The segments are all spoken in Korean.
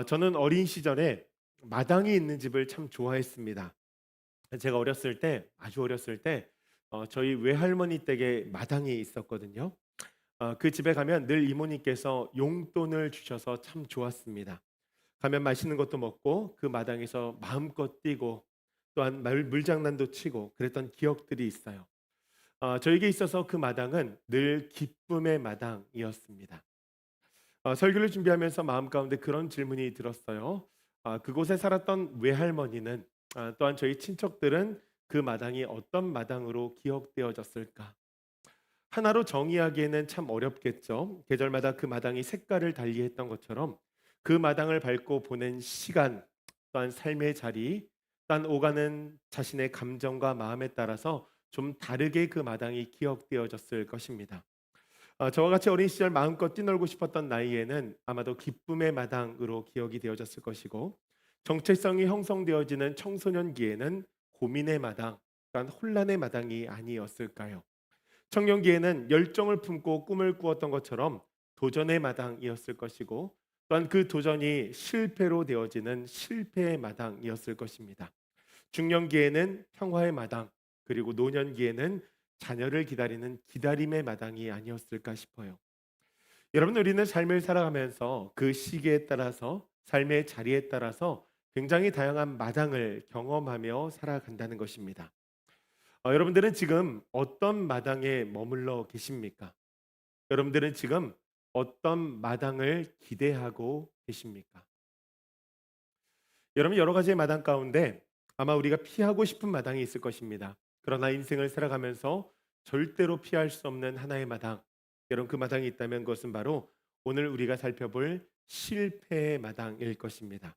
저는 어린 시절에 마당이 있는 집을 참 좋아했습니다. 제가 어렸을 때, 아주 어렸을 때, 저희 외할머니 댁에 마당이 있었거든요. 그 집에 가면 늘 이모님께서 용돈을 주셔서 참 좋았습니다. 가면 맛있는 것도 먹고 그 마당에서 마음껏 뛰고 또한 물장난도 치고 그랬던 기억들이 있어요. 저에게 있어서 그 마당은 늘 기쁨의 마당이었습니다. 설교를 준비하면서 마음 가운데 그런 질문이 들었어요. 그곳에 살았던 외할머니는 또한 저희 친척들은 그 마당이 어떤 마당으로 기억되어졌을까? 하나로 정의하기에는 참 어렵겠죠. 계절마다 그 마당이 색깔을 달리했던 것처럼 그 마당을 밟고 보낸 시간, 또한 삶의 자리, 또한 오가는 자신의 감정과 마음에 따라서 좀 다르게 그 마당이 기억되어졌을 것입니다. 저와 같이 어린 시절 마음껏 뛰놀고 싶었던 나이에는 아마도 기쁨의 마당으로 기억이 되어졌을 것이고, 정체성이 형성되어지는 청소년기에는 고민의 마당, 또한 혼란의 마당이 아니었을까요? 청년기에는 열정을 품고 꿈을 꾸었던 것처럼 도전의 마당이었을 것이고, 또한 그 도전이 실패로 되어지는 실패의 마당이었을 것입니다. 중년기에는 평화의 마당, 그리고 노년기에는 자녀를 기다리는 기다림의 마당이 아니었을까 싶어요. 여러분, 우리는 삶을 살아가면서 그 시기에 따라서 삶의 자리에 따라서 굉장히 다양한 마당을 경험하며 살아간다는 것입니다. 여러분들은 지금 어떤 마당에 머물러 계십니까? 여러분들은 지금 어떤 마당을 기대하고 계십니까? 여러분, 여러 가지의 마당 가운데 아마 우리가 피하고 싶은 마당이 있을 것입니다. 그러나 인생을 살아가면서 절대로 피할 수 없는 하나의 마당. 여러분, 그 마당이 있다면 그것은 바로 오늘 우리가 살펴볼 실패의 마당일 것입니다.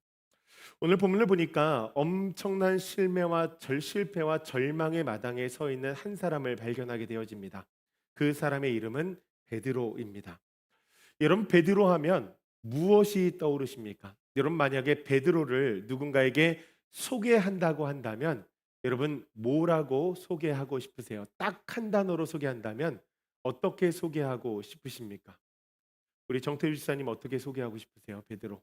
오늘 본문을 보니까 엄청난 실패와 절망의 마당에 서 있는 한 사람을 발견하게 되어집니다. 그 사람의 이름은 베드로입니다. 여러분, 베드로 하면 무엇이 떠오르십니까? 여러분, 만약에 베드로를 누군가에게 소개한다고 한다면 여러분 뭐라고 소개하고 싶으세요? 딱 한 단어로 소개한다면 어떻게 소개하고 싶으십니까? 우리 정태주 지사님 어떻게 소개하고 싶으세요? 베드로.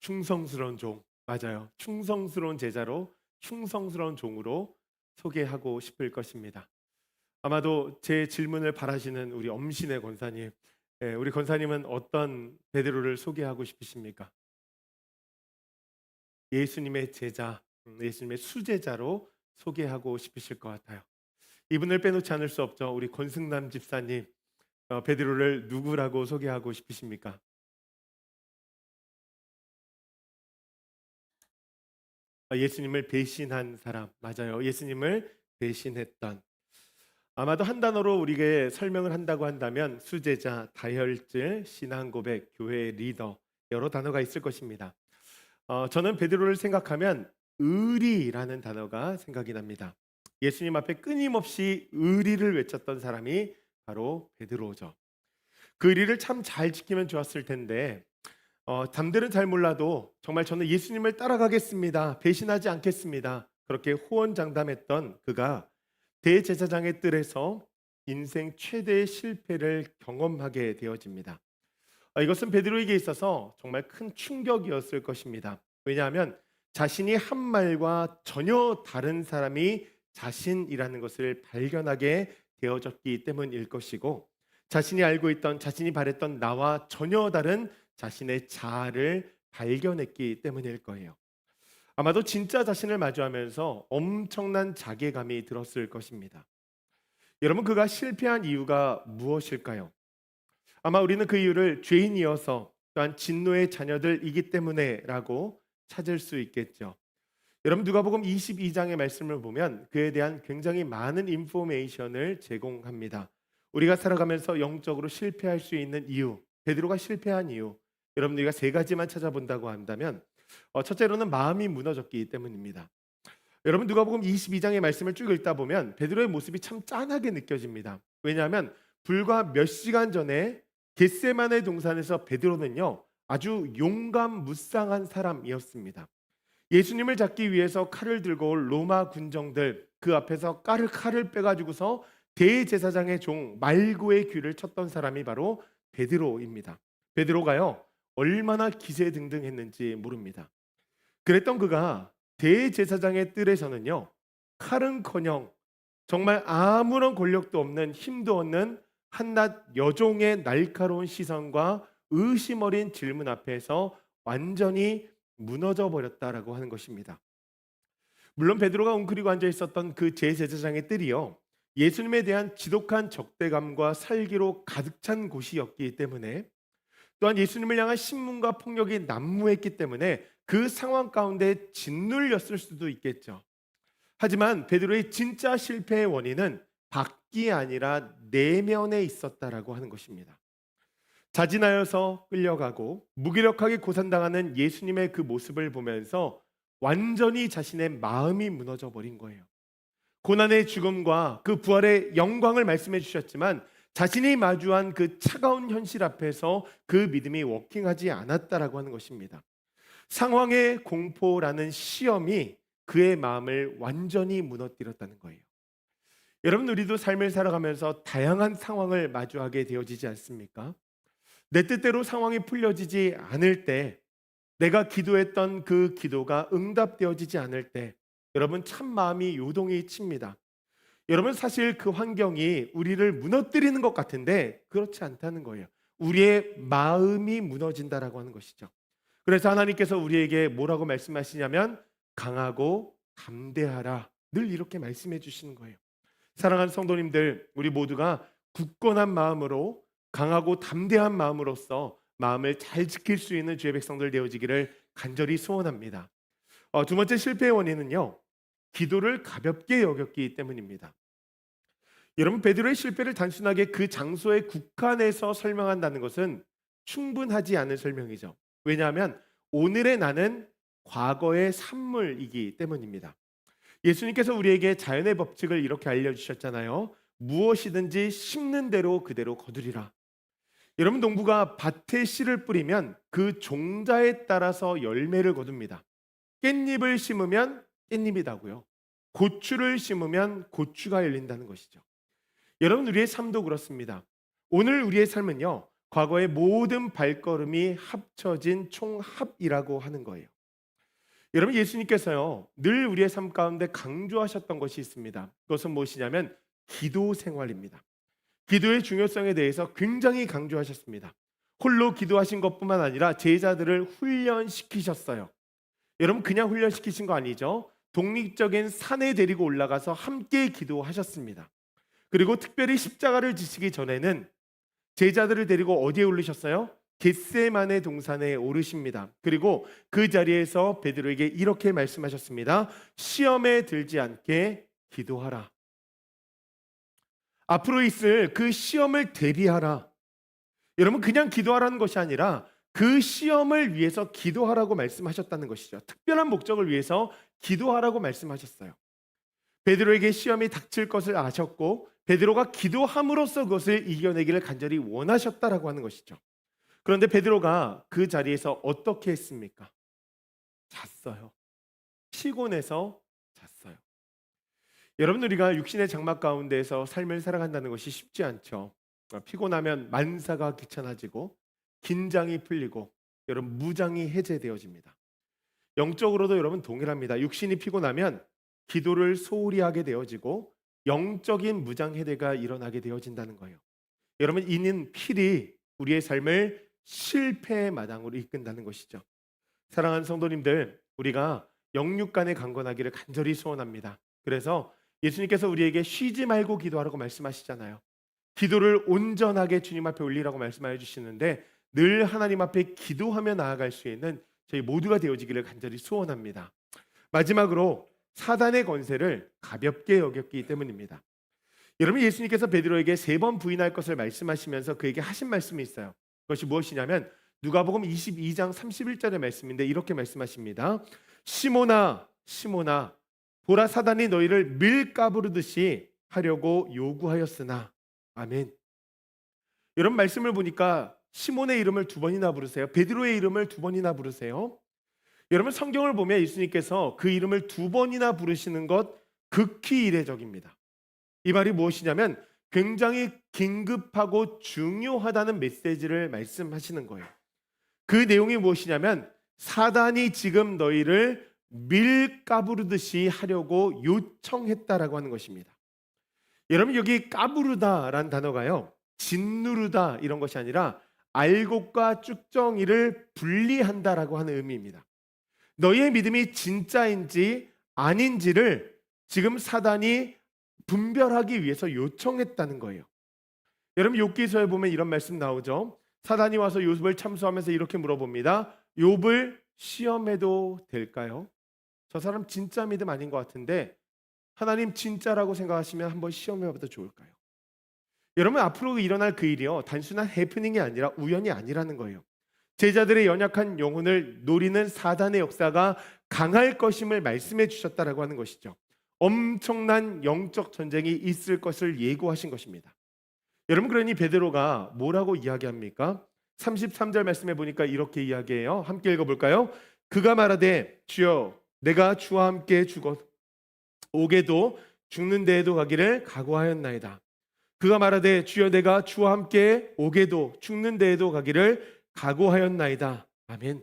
충성스러운 종. 맞아요. 충성스러운 제자로 충성스러운 종으로 소개하고 싶을 것입니다. 아마도 제 질문을 바라시는 우리 엄신의 권사님, 우리 권사님은 어떤 베드로를 소개하고 싶으십니까? 예수님의 제자, 예수님의 수제자로 소개하고 싶으실 것 같아요. 이분을 빼놓지 않을 수 없죠. 우리 권승남 집사님, 베드로를 누구라고 소개하고 싶으십니까? 예수님을 배신한 사람, 맞아요. 예수님을 배신했던. 아마도 한 단어로 우리에게 설명을 한다고 한다면 수제자, 다혈질, 신앙 고백, 교회 리더 여러 단어가 있을 것입니다. 저는 베드로를 생각하면 의리라는 단어가 생각이 납니다. 예수님 앞에 끊임없이 의리를 외쳤던 사람이 바로 베드로죠. 그 의리를 참 잘 지키면 좋았을 텐데 남들은 잘 몰라도 정말 저는 예수님을 따라가겠습니다. 배신하지 않겠습니다. 그렇게 호언장담했던 그가 대제사장의 뜰에서 인생 최대의 실패를 경험하게 되어집니다. 이것은 베드로에게 있어서 정말 큰 충격이었을 것입니다. 왜냐하면 자신이 한 말과 전혀 다른 사람이 자신이라는 것을 발견하게 되어졌기 때문일 것이고, 자신이 알고 있던, 자신이 바랬던 나와 전혀 다른 자신의 자아를 발견했기 때문일 거예요. 아마도 진짜 자신을 마주하면서 엄청난 자괴감이 들었을 것입니다. 여러분, 그가 실패한 이유가 무엇일까요? 아마 우리는 그 이유를 죄인이어서 또한 진노의 자녀들이기 때문에라고 찾을 수 있겠죠. 여러분, 누가복음 22장의 말씀을 보면 그에 대한 굉장히 많은 인포메이션을 제공합니다. 우리가 살아가면서 영적으로 실패할 수 있는 이유, 베드로가 실패한 이유, 여러분 우리가 세 가지만 찾아본다고 한다면 첫째로는 마음이 무너졌기 때문입니다. 여러분, 누가복음 22장의 말씀을 쭉 읽다 보면 베드로의 모습이 참 짠하게 느껴집니다. 왜냐하면 불과 몇 시간 전에 겟세마네 동산에서 베드로는요 아주 용감무쌍한 사람이었습니다. 예수님을 잡기 위해서 칼을 들고 올 로마 군정들 그 앞에서 칼을 빼가지고서 대제사장의 종 말고의 귀를 쳤던 사람이 바로 베드로입니다. 베드로가요, 얼마나 기세등등했는지 모릅니다. 그랬던 그가 대제사장의 뜰에서는요, 칼은커녕 정말 아무런 권력도 없는 힘도 없는 한낱 여종의 날카로운 시선과 의심 어린 질문 앞에서 완전히 무너져 버렸다라고 하는 것입니다. 물론 베드로가 웅크리고 앉아 있었던 그 제사장의 뜰이요, 예수님에 대한 지독한 적대감과 살기로 가득 찬 곳이었기 때문에, 또한 예수님을 향한 신문과 폭력이 난무했기 때문에 그 상황 가운데 짓눌렸을 수도 있겠죠. 하지만 베드로의 진짜 실패의 원인은 밖이 아니라 내면에 있었다라고 하는 것입니다. 자진하여서 끌려가고 무기력하게 고산당하는 예수님의 그 모습을 보면서 완전히 자신의 마음이 무너져 버린 거예요. 고난의 죽음과 그 부활의 영광을 말씀해 주셨지만 자신이 마주한 그 차가운 현실 앞에서 그 믿음이 워킹하지 않았다라고 하는 것입니다. 상황의 공포라는 시험이 그의 마음을 완전히 무너뜨렸다는 거예요. 여러분, 우리도 삶을 살아가면서 다양한 상황을 마주하게 되어지지 않습니까? 내 뜻대로 상황이 풀려지지 않을 때, 내가 기도했던 그 기도가 응답되어지지 않을 때, 여러분 참 마음이 요동이 칩니다. 여러분, 사실 그 환경이 우리를 무너뜨리는 것 같은데 그렇지 않다는 거예요. 우리의 마음이 무너진다라고 하는 것이죠. 그래서 하나님께서 우리에게 뭐라고 말씀하시냐면 강하고 담대하라, 늘 이렇게 말씀해 주시는 거예요. 사랑하는 성도님들, 우리 모두가 굳건한 마음으로, 강하고 담대한 마음으로서 마음을 잘 지킬 수 있는 주의 백성들 되어지기를 간절히 소원합니다. 두 번째 실패의 원인은요, 기도를 가볍게 여겼기 때문입니다. 여러분, 베드로의 실패를 단순하게 그 장소에 국한해서 설명한다는 것은 충분하지 않은 설명이죠. 왜냐하면 오늘의 나는 과거의 산물이기 때문입니다. 예수님께서 우리에게 자연의 법칙을 이렇게 알려주셨잖아요. 무엇이든지 심는 대로 그대로 거두리라. 여러분, 농부가 밭에 씨를 뿌리면 그 종자에 따라서 열매를 거둡니다. 깻잎을 심으면 깻잎이 나고요, 고추를 심으면 고추가 열린다는 것이죠. 여러분, 우리의 삶도 그렇습니다. 오늘 우리의 삶은요, 과거의 모든 발걸음이 합쳐진 총합이라고 하는 거예요. 여러분, 예수님께서요, 늘 우리의 삶 가운데 강조하셨던 것이 있습니다. 그것은 무엇이냐면 기도 생활입니다. 기도의 중요성에 대해서 굉장히 강조하셨습니다. 홀로 기도하신 것뿐만 아니라 제자들을 훈련시키셨어요. 여러분, 그냥 훈련시키신 거 아니죠? 독립적인 산에 데리고 올라가서 함께 기도하셨습니다. 그리고 특별히 십자가를 지시기 전에는 제자들을 데리고 어디에 올리셨어요? 겟세마네 동산에 오르십니다. 그리고 그 자리에서 베드로에게 이렇게 말씀하셨습니다. 시험에 들지 않게 기도하라. 앞으로 있을 그 시험을 대비하라. 여러분, 그냥 기도하라는 것이 아니라 그 시험을 위해서 기도하라고 말씀하셨다는 것이죠. 특별한 목적을 위해서 기도하라고 말씀하셨어요. 베드로에게 시험이 닥칠 것을 아셨고 베드로가 기도함으로써 그것을 이겨내기를 간절히 원하셨다라고 하는 것이죠. 그런데 베드로가 그 자리에서 어떻게 했습니까? 잤어요. 피곤해서 잤어요. 여러분, 우리가 육신의 장막 가운데에서 삶을 살아간다는 것이 쉽지 않죠. 피곤하면 만사가 귀찮아지고 긴장이 풀리고 여러분 무장이 해제되어집니다. 영적으로도 여러분 동일합니다. 육신이 피곤하면 기도를 소홀히 하게 되어지고 영적인 무장 해제가 일어나게 되어진다는 거예요. 여러분, 이는 필히 우리의 삶을 실패의 마당으로 이끈다는 것이죠. 사랑하는 성도님들, 우리가 영육 간에 강건하기를 간절히 소원합니다. 그래서 예수님께서 우리에게 쉬지 말고 기도하라고 말씀하시잖아요. 기도를 온전하게 주님 앞에 올리라고 말씀해 주시는데 늘 하나님 앞에 기도하며 나아갈 수 있는 저희 모두가 되어지기를 간절히 소원합니다. 마지막으로 사단의 권세를 가볍게 여겼기 때문입니다. 여러분, 예수님께서 베드로에게 3번 부인할 것을 말씀하시면서 그에게 하신 말씀이 있어요. 그것이 무엇이냐면 누가복음 22장 31절의 말씀인데 이렇게 말씀하십니다. 시몬아, 시몬아, 보라, 사단이 너희를 밀가부르듯이 하려고 요구하였으나. 아멘. 여러분, 말씀을 보니까 시몬의 이름을 2번이나 부르세요. 베드로의 이름을 2번이나 부르세요. 여러분, 성경을 보면 예수님께서 그 이름을 2번이나 부르시는 것 극히 이례적입니다. 이 말이 무엇이냐면 굉장히 긴급하고 중요하다는 메시지를 말씀하시는 거예요. 그 내용이 무엇이냐면 사단이 지금 너희를 밀가부르듯이 하려고 요청했다라고 하는 것입니다. 여러분, 여기 까부르다라는 단어가요, 짓누르다 이런 것이 아니라 알곡과 쭉정이를 분리한다라고 하는 의미입니다. 너희의 믿음이 진짜인지 아닌지를 지금 사단이 분별하기 위해서 요청했다는 거예요. 여러분, 욥기서에 보면 이런 말씀 나오죠. 사단이 와서 욥을 참소하면서 이렇게 물어봅니다. 욥을 시험해도 될까요? 저 사람 진짜 믿음 아닌 것 같은데 하나님 진짜라고 생각하시면 한번 시험해봐도 좋을까요? 여러분, 앞으로 일어날 그 일이요, 단순한 해프닝이 아니라 우연이 아니라는 거예요. 제자들의 연약한 영혼을 노리는 사단의 역사가 강할 것임을 말씀해 주셨다라고 하는 것이죠. 엄청난 영적 전쟁이 있을 것을 예고하신 것입니다. 여러분, 그러니 베드로가 뭐라고 이야기합니까? 33절 말씀해 보니까 이렇게 이야기해요. 함께 읽어볼까요? 그가 말하되 주여 내가 주와 함께 죽어 오게도 죽는 데에도 가기를 각오하였나이다. 그가 말하되 주여 내가 주와 함께 오게도 죽는 데에도 가기를 각오하였나이다. 아멘.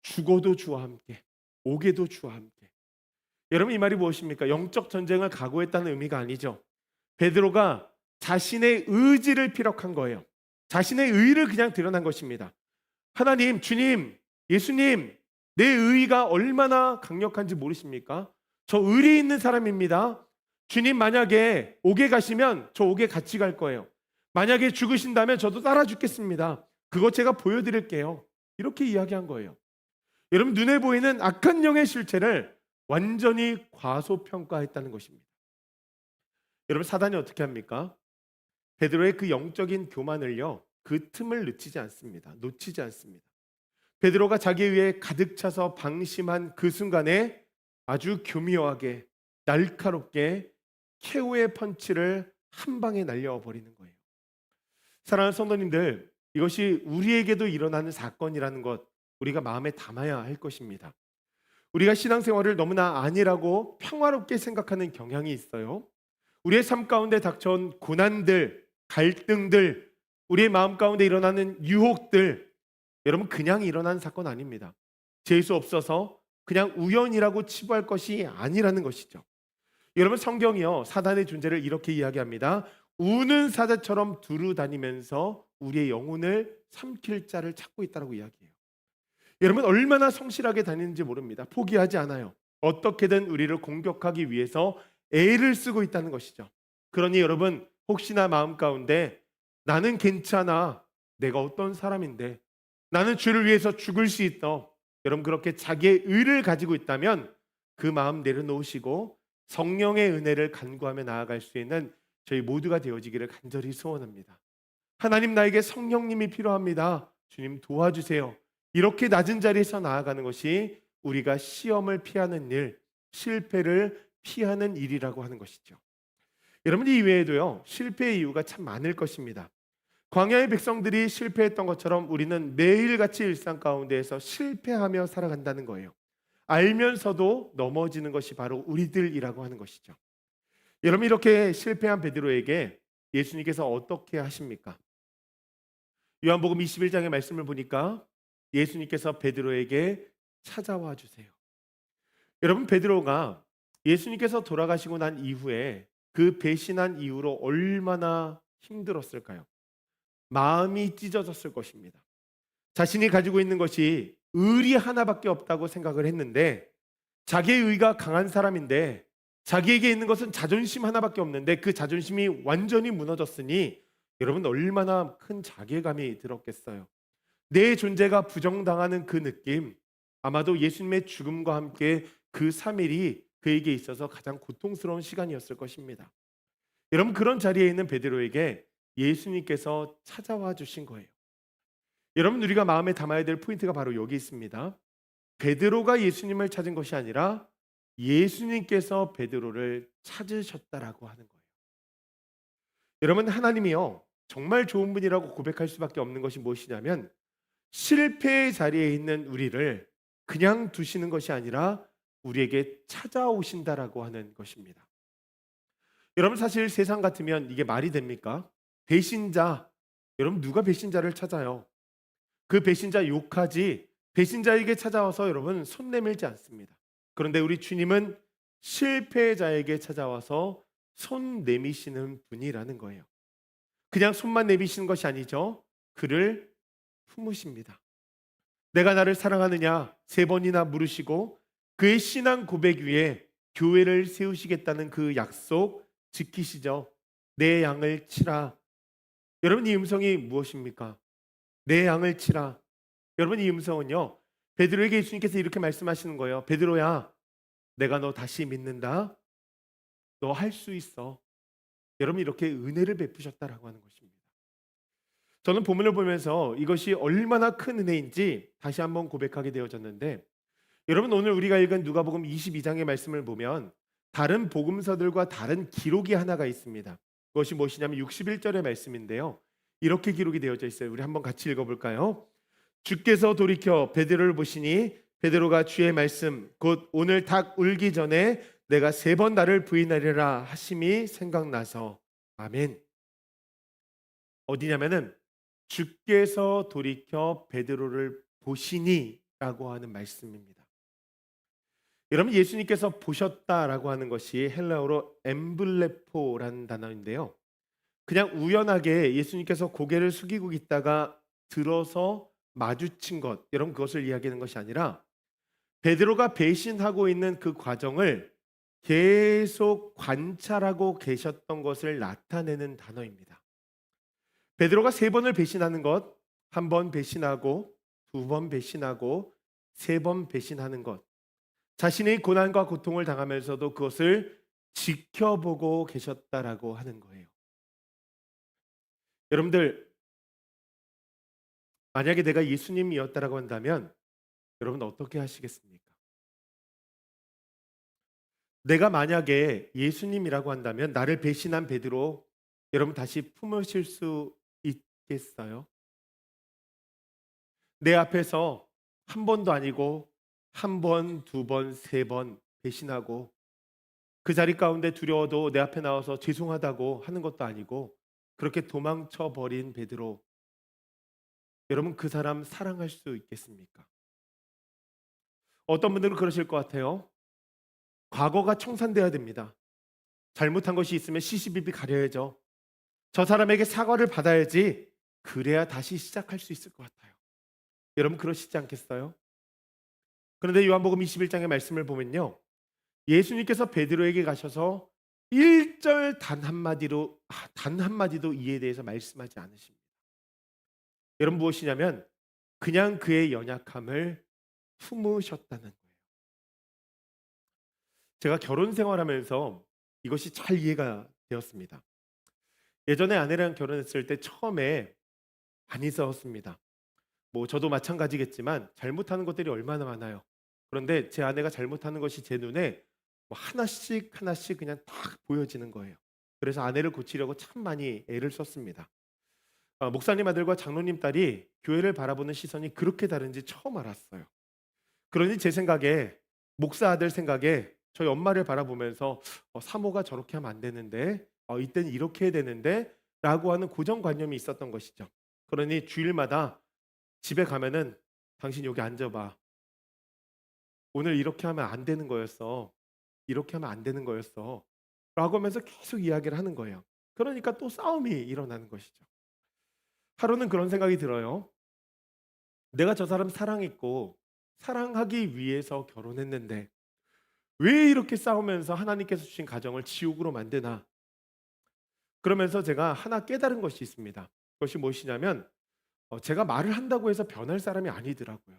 죽어도 주와 함께, 오게도 주와 함께. 여러분, 이 말이 무엇입니까? 영적 전쟁을 각오했다는 의미가 아니죠. 베드로가 자신의 의지를 피력한 거예요. 자신의 의를 그냥 드러난 것입니다. 하나님, 주님, 예수님, 내 의가 얼마나 강력한지 모르십니까? 저 의리 있는 사람입니다. 주님, 만약에 옥에 가시면 저 옥에 같이 갈 거예요. 만약에 죽으신다면 저도 따라 죽겠습니다. 그거 제가 보여드릴게요. 이렇게 이야기한 거예요. 여러분, 눈에 보이는 악한 영의 실체를 완전히 과소평가했다는 것입니다. 여러분, 사단이 어떻게 합니까? 베드로의 그 영적인 교만을요, 그 틈을 놓치지 않습니다. 베드로가 자기 위에 가득 차서 방심한 그 순간에 아주 교묘하게 날카롭게 최후의 펀치를 한 방에 날려버리는 거예요. 사랑하는 성도님들, 이것이 우리에게도 일어나는 사건이라는 것 우리가 마음에 담아야 할 것입니다. 우리가 신앙생활을 너무나 안일하고 평화롭게 생각하는 경향이 있어요. 우리의 삶 가운데 닥쳐온 고난들, 갈등들, 우리의 마음 가운데 일어나는 유혹들, 여러분, 그냥 일어나는 사건 아닙니다. 재수 없어서 그냥 우연이라고 치부할 것이 아니라는 것이죠. 여러분, 성경이요, 사단의 존재를 이렇게 이야기합니다. 우는 사자처럼 두루 다니면서 우리의 영혼을 삼킬 자를 찾고 있다고 이야기해요. 여러분, 얼마나 성실하게 다니는지 모릅니다. 포기하지 않아요. 어떻게든 우리를 공격하기 위해서 애를 쓰고 있다는 것이죠. 그러니 여러분, 혹시나 마음 가운데 나는 괜찮아, 내가 어떤 사람인데, 나는 주를 위해서 죽을 수 있어, 여러분, 그렇게 자기의 의를 가지고 있다면 그 마음 내려놓으시고 성령의 은혜를 간구하며 나아갈 수 있는 저희 모두가 되어지기를 간절히 소원합니다. 하나님, 나에게 성령님이 필요합니다. 주님 도와주세요. 이렇게 낮은 자리에서 나아가는 것이 우리가 시험을 피하는 일, 실패를 피하는 일이라고 하는 것이죠. 여러분, 이 외에도요, 실패의 이유가 참 많을 것입니다. 광야의 백성들이 실패했던 것처럼 우리는 매일같이 일상 가운데에서 실패하며 살아간다는 거예요. 알면서도 넘어지는 것이 바로 우리들이라고 하는 것이죠. 여러분, 이렇게 실패한 베드로에게 예수님께서 어떻게 하십니까? 요한복음 21장의 말씀을 보니까 예수님께서 베드로에게 찾아와 주세요. 여러분, 베드로가 예수님께서 돌아가시고 난 이후에 그 배신한 이후로 얼마나 힘들었을까요? 마음이 찢어졌을 것입니다. 자신이 가지고 있는 것이 의리 하나밖에 없다고 생각을 했는데, 자기의 의가 강한 사람인데 자기에게 있는 것은 자존심 하나밖에 없는데 그 자존심이 완전히 무너졌으니 여러분, 얼마나 큰 자괴감이 들었겠어요. 내 존재가 부정당하는 그 느낌, 아마도 예수님의 죽음과 함께 그 3일이 그에게 있어서 가장 고통스러운 시간이었을 것입니다. 여러분, 그런 자리에 있는 베드로에게 예수님께서 찾아와 주신 거예요. 여러분, 우리가 마음에 담아야 될 포인트가 바로 여기 있습니다. 베드로가 예수님을 찾은 것이 아니라 예수님께서 베드로를 찾으셨다라고 하는 거예요. 여러분, 하나님이요, 정말 좋은 분이라고 고백할 수밖에 없는 것이 무엇이냐면 실패의 자리에 있는 우리를 그냥 두시는 것이 아니라 우리에게 찾아오신다라고 하는 것입니다. 여러분 사실 세상 같으면 이게 말이 됩니까? 배신자, 여러분 누가 배신자를 찾아요? 그 배신자 욕하지 배신자에게 찾아와서 여러분 손 내밀지 않습니다. 그런데 우리 주님은 실패자에게 찾아와서 손 내미시는 분이라는 거예요. 그냥 손만 내미시는 것이 아니죠. 그를 품으십니다. 내가 나를 사랑하느냐 세 번이나 물으시고 그의 신앙 고백 위에 교회를 세우시겠다는 그 약속 지키시죠. 내 양을 치라. 여러분 이 음성이 무엇입니까? 내 양을 치라. 여러분 이 음성은요. 베드로에게 예수님께서 이렇게 말씀하시는 거예요. 베드로야, 내가 너 다시 믿는다. 너 할 수 있어. 여러분 이렇게 은혜를 베푸셨다라고 하는 것입니다. 저는 본문을 보면서 이것이 얼마나 큰 은혜인지 다시 한번 고백하게 되어졌는데 여러분 오늘 우리가 읽은 누가복음 22장의 말씀을 보면 다른 복음서들과 다른 기록이 하나가 있습니다. 그것이 무엇이냐면 61절의 말씀인데요. 이렇게 기록이 되어져 있어요. 우리 한번 같이 읽어볼까요? 주께서 돌이켜 베드로를 보시니 베드로가 주의 말씀 곧 오늘 닭 울기 전에 내가 세 번 나를 부인하리라 하심이 생각나서 아멘. 어디냐면은 주께서 돌이켜 베드로를 보시니 라고 하는 말씀입니다. 여러분 예수님께서 보셨다라고 하는 것이 헬라어로 엠블레포라는 단어인데요. 그냥 우연하게 예수님께서 고개를 숙이고 있다가 들어서 마주친 것, 여러분 그것을 이야기하는 것이 아니라 베드로가 배신하고 있는 그 과정을 계속 관찰하고 계셨던 것을 나타내는 단어입니다. 베드로가 세 번을 배신하는 것, 한 번 배신하고 두 번 배신하고 세 번 배신하는 것, 자신의 고난과 고통을 당하면서도 그것을 지켜보고 계셨다라고 하는 거예요. 여러분들 만약에 내가 예수님이었다라고 한다면 여러분 어떻게 하시겠습니까? 내가 만약에 예수님이라고 한다면 나를 배신한 베드로 여러분 다시 품으실 수 있겠어요? 내 앞에서 한 번도 아니고 한 번, 두 번, 세 번 배신하고 그 자리 가운데 두려워도 내 앞에 나와서 죄송하다고 하는 것도 아니고 그렇게 도망쳐 버린 베드로 여러분 그 사람 사랑할 수 있겠습니까? 어떤 분들은 그러실 것 같아요. 과거가 청산돼야 됩니다. 잘못한 것이 있으면 시시비비 가려야죠. 저 사람에게 사과를 받아야지 그래야 다시 시작할 수 있을 것 같아요. 여러분 그러시지 않겠어요? 그런데 요한복음 21장의 말씀을 보면요. 예수님께서 베드로에게 가셔서 1절 단 한마디도 이에 대해서 말씀하지 않으십니다. 여러분 무엇이냐면 그냥 그의 연약함을 품으셨다는 거예요. 제가 결혼 생활하면서 이것이 잘 이해가 되었습니다. 예전에 아내랑 결혼했을 때 처음에 많이 싸웠습니다. 뭐 저도 마찬가지겠지만 잘못하는 것들이 얼마나 많아요. 그런데 제 아내가 잘못하는 것이 제 눈에 뭐 하나씩 하나씩 그냥 딱 보여지는 거예요. 그래서 아내를 고치려고 참 많이 애를 썼습니다. 목사님 아들과 장로님 딸이 교회를 바라보는 시선이 그렇게 다른지 처음 알았어요. 그러니 제 생각에 목사 아들 생각에 저희 엄마를 바라보면서 사모가 저렇게 하면 안 되는데 이때는 이렇게 해야 되는데 라고 하는 고정관념이 있었던 것이죠. 그러니 주일마다 집에 가면은 당신 여기 앉아봐. 오늘 이렇게 하면 안 되는 거였어. 이렇게 하면 안 되는 거였어. 라고 하면서 계속 이야기를 하는 거예요. 그러니까 또 싸움이 일어나는 것이죠. 하루는 그런 생각이 들어요. 내가 저 사람 사랑했고 사랑하기 위해서 결혼했는데 왜 이렇게 싸우면서 하나님께서 주신 가정을 지옥으로 만드나? 그러면서 제가 하나 깨달은 것이 있습니다. 그것이 무엇이냐면 제가 말을 한다고 해서 변할 사람이 아니더라고요.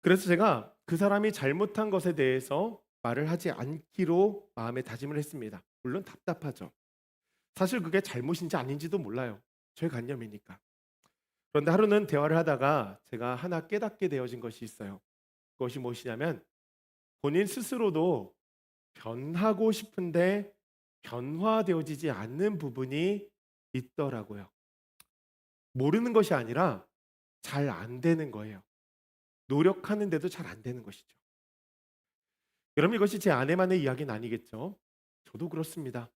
그래서 제가 그 사람이 잘못한 것에 대해서 말을 하지 않기로 마음에 다짐을 했습니다. 물론 답답하죠. 사실 그게 잘못인지 아닌지도 몰라요. 제 관념이니까. 그런데 하루는 대화를 하다가 제가 하나 깨닫게 되어진 것이 있어요. 그것이 무엇이냐면 본인 스스로도 변하고 싶은데 변화되어지지 않는 부분이 있더라고요. 모르는 것이 아니라 잘 안 되는 거예요. 노력하는데도 잘 안 되는 것이죠. 여러분 이것이 제 아내만의 이야기는 아니겠죠? 저도 그렇습니다.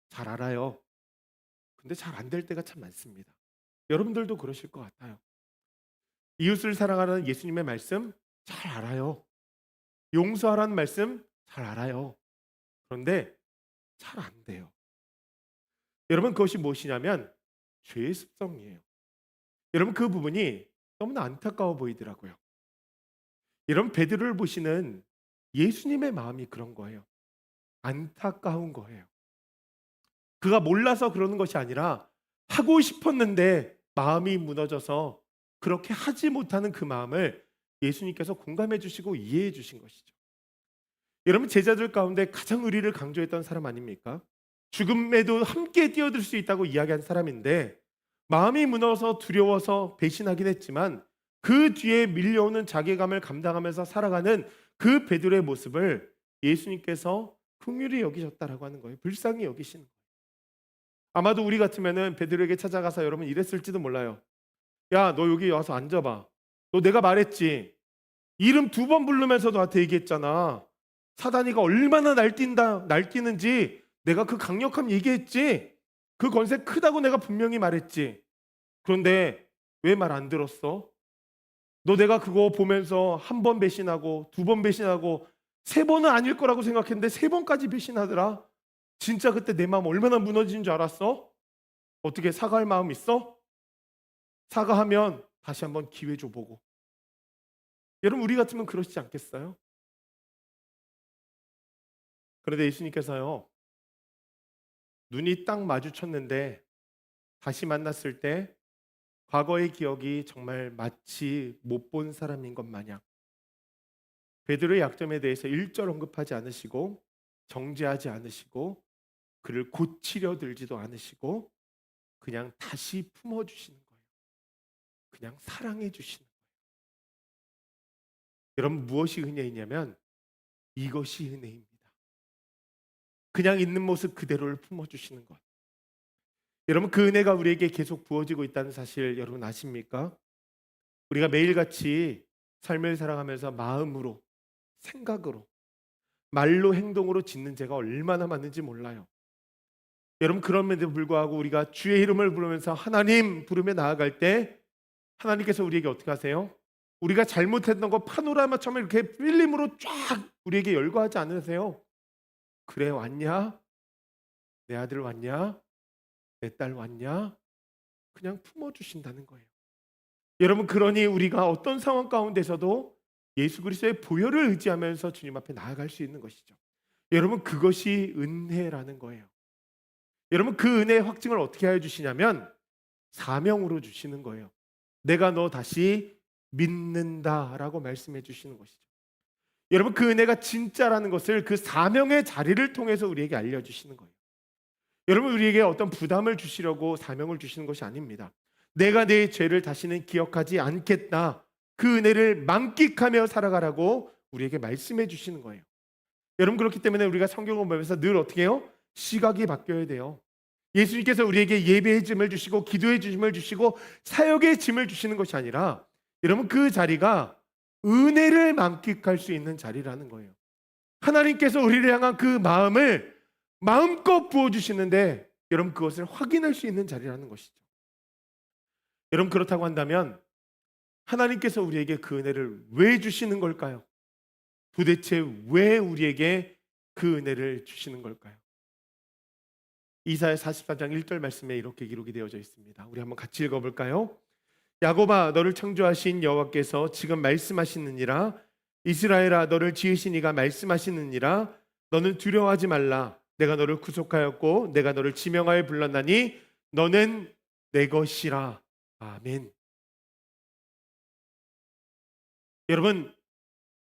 잘 알아요. 근데 잘 안 될 때가 참 많습니다. 여러분들도 그러실 것 같아요. 이웃을 사랑하라는 예수님의 말씀 잘 알아요. 용서하라는 말씀 잘 알아요. 그런데 잘 안 돼요. 여러분 그것이 무엇이냐면 죄의 습성이에요. 여러분 그 부분이 너무나 안타까워 보이더라고요. 여러분 베드로를 보시는 예수님의 마음이 그런 거예요. 안타까운 거예요. 그가 몰라서 그러는 것이 아니라 하고 싶었는데 마음이 무너져서 그렇게 하지 못하는 그 마음을 예수님께서 공감해 주시고 이해해 주신 것이죠. 여러분 제자들 가운데 가장 의리를 강조했던 사람 아닙니까? 죽음에도 함께 뛰어들 수 있다고 이야기한 사람인데 마음이 무너져서 두려워서 배신하긴 했지만 그 뒤에 밀려오는 자괴감을 감당하면서 살아가는 그 베드로의 모습을 예수님께서 긍휼히 여기셨다라고 하는 거예요. 불쌍히 여기시는 거예요. 아마도 우리 같으면은 베드로에게 찾아가서 여러분 이랬을지도 몰라요. 야, 너 여기 와서 앉아봐. 너 내가 말했지. 이름 2번 부르면서 너한테 얘기했잖아. 사단이가 얼마나 날뛰는지 내가 그 강력함 얘기했지. 그 권세 크다고 내가 분명히 말했지. 그런데 왜 말 안 들었어? 너 내가 그거 보면서 1번 배신하고 2번 배신하고 3번은 아닐 거라고 생각했는데 3번까지 배신하더라. 진짜 그때 내 마음 얼마나 무너진 줄 알았어? 어떻게 사과할 마음 있어? 사과하면 다시 한번 기회 줘보고. 여러분 우리 같으면 그러시지 않겠어요? 그런데 예수님께서요 눈이 딱 마주쳤는데 다시 만났을 때 과거의 기억이 정말 마치 못 본 사람인 것 마냥 베드로의 약점에 대해서 일절 언급하지 않으시고 정죄하지 않으시고 그를 고치려 들지도 않으시고 그냥 다시 품어주시는 거예요. 그냥 사랑해 주시는 거예요. 여러분 무엇이 은혜이냐면 이것이 은혜입니다. 그냥 있는 모습 그대로를 품어주시는 것. 여러분 그 은혜가 우리에게 계속 부어지고 있다는 사실 여러분 아십니까? 우리가 매일같이 삶을 살아가면서 마음으로 생각으로 말로 행동으로 짓는 죄가 얼마나 많은지 몰라요. 여러분 그럼에도 불구하고 우리가 주의 이름을 부르면서 하나님 부르며 나아갈 때 하나님께서 우리에게 어떻게 하세요? 우리가 잘못했던 거 파노라마처럼 이렇게 필름으로 쫙 우리에게 열거하지 않으세요? 그래 왔냐? 내 아들 왔냐? 내 딸 왔냐? 그냥 품어주신다는 거예요. 여러분 그러니 우리가 어떤 상황 가운데서도 예수 그리스도의 보혈을 의지하면서 주님 앞에 나아갈 수 있는 것이죠. 여러분 그것이 은혜라는 거예요. 여러분 그 은혜의 확증을 어떻게 해 주시냐면 사명으로 주시는 거예요. 내가 너 다시 믿는다라고 말씀해 주시는 것이죠. 여러분 그 은혜가 진짜라는 것을 그 사명의 자리를 통해서 우리에게 알려주시는 거예요. 여러분 우리에게 어떤 부담을 주시려고 사명을 주시는 것이 아닙니다. 내가 내 죄를 다시는 기억하지 않겠다. 그 은혜를 만끽하며 살아가라고 우리에게 말씀해 주시는 거예요. 여러분 그렇기 때문에 우리가 성경을 보면서 늘 어떻게 해요? 시각이 바뀌어야 돼요. 예수님께서 우리에게 예배의 짐을 주시고 기도의 짐을 주시고 사역의 짐을 주시는 것이 아니라 여러분 그 자리가 은혜를 만끽할 수 있는 자리라는 거예요. 하나님께서 우리를 향한 그 마음을 마음껏 부어주시는데 여러분 그것을 확인할 수 있는 자리라는 것이죠. 여러분 그렇다고 한다면 하나님께서 우리에게 그 은혜를 왜 주시는 걸까요? 도대체 왜 우리에게 그 은혜를 주시는 걸까요? 이사야 44장 1절 말씀에 이렇게 기록이 되어져 있습니다. 우리 한번 같이 읽어볼까요? 야곱아 너를 창조하신 여호와께서 지금 말씀하시느니라. 이스라엘아 너를 지으신 이가 말씀하시느니라. 너는 두려워하지 말라. 내가 너를 구속하였고 내가 너를 지명하여 불렀나니 너는 내 것이라. 아멘. 여러분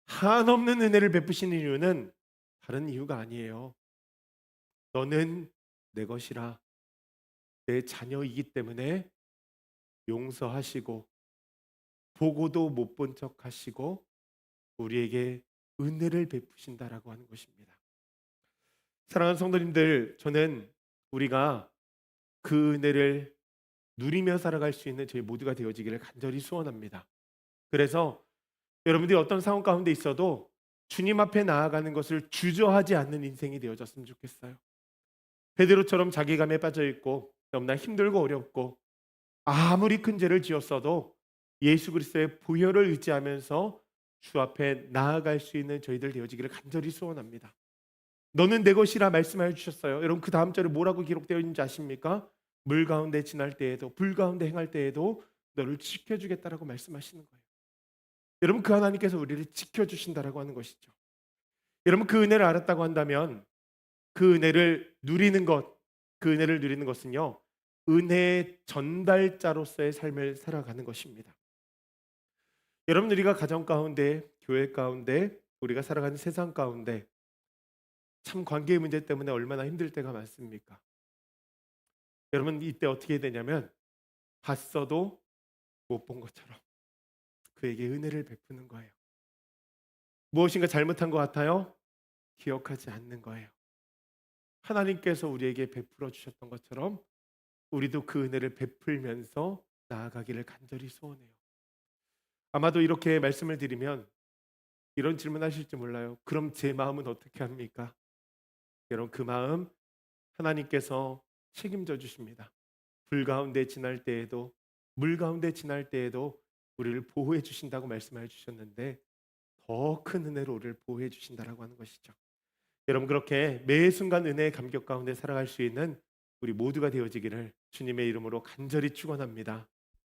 한없는 은혜를 베푸시는 이유는 다른 이유가 아니에요. 너는 내 것이라. 내 자녀이기 때문에 용서하시고 보고도 못 본 척 하시고 우리에게 은혜를 베푸신다라고 하는 것입니다. 사랑하는 성도님들, 저는 우리가 그 은혜를 누리며 살아갈 수 있는 저희 모두가 되어지기를 간절히 소원합니다. 그래서 여러분들이 어떤 상황 가운데 있어도 주님 앞에 나아가는 것을 주저하지 않는 인생이 되어졌으면 좋겠어요. 베드로처럼 자기감에 빠져 있고 너무나 힘들고 어렵고 아무리 큰 죄를 지었어도 예수 그리스도의 보혈을 의지하면서 주 앞에 나아갈 수 있는 저희들 되어지기를 간절히 소원합니다. 너는 내 것이라 말씀하여 주셨어요. 여러분 그 다음 절에 뭐라고 기록되어 있는지 아십니까? 물 가운데 지날 때에도 불 가운데 행할 때에도 너를 지켜주겠다라고 말씀하시는 거예요. 여러분 그 하나님께서 우리를 지켜주신다라고 하는 것이죠. 여러분 그 은혜를 알았다고 한다면 그 은혜를 누리는 것, 그 은혜를 누리는 것은요, 은혜의 전달자로서의 삶을 살아가는 것입니다. 여러분 우리가 가정 가운데, 교회 가운데, 우리가 살아가는 세상 가운데 참 관계의 문제 때문에 얼마나 힘들 때가 많습니까? 여러분 이때 어떻게 되냐면 봤어도 못 본 것처럼 그에게 은혜를 베푸는 거예요. 무엇인가 잘못한 것 같아요? 기억하지 않는 거예요. 하나님께서 우리에게 베풀어 주셨던 것처럼 우리도 그 은혜를 베풀면서 나아가기를 간절히 소원해요. 아마도 이렇게 말씀을 드리면 이런 질문하실지 몰라요. 그럼 제 마음은 어떻게 합니까? 여러분 그 마음 하나님께서 책임져 주십니다. 불 가운데 지날 때에도 물 가운데 지날 때에도 우리를 보호해 주신다고 말씀해 주셨는데 더 큰 은혜로 우리를 보호해 주신다라고 하는 것이죠. 여러분 그렇게 매 순간 은혜의 감격 가운데 살아갈 수 있는 우리 모두가 되어지기를 주님의 이름으로 간절히 축원합니다.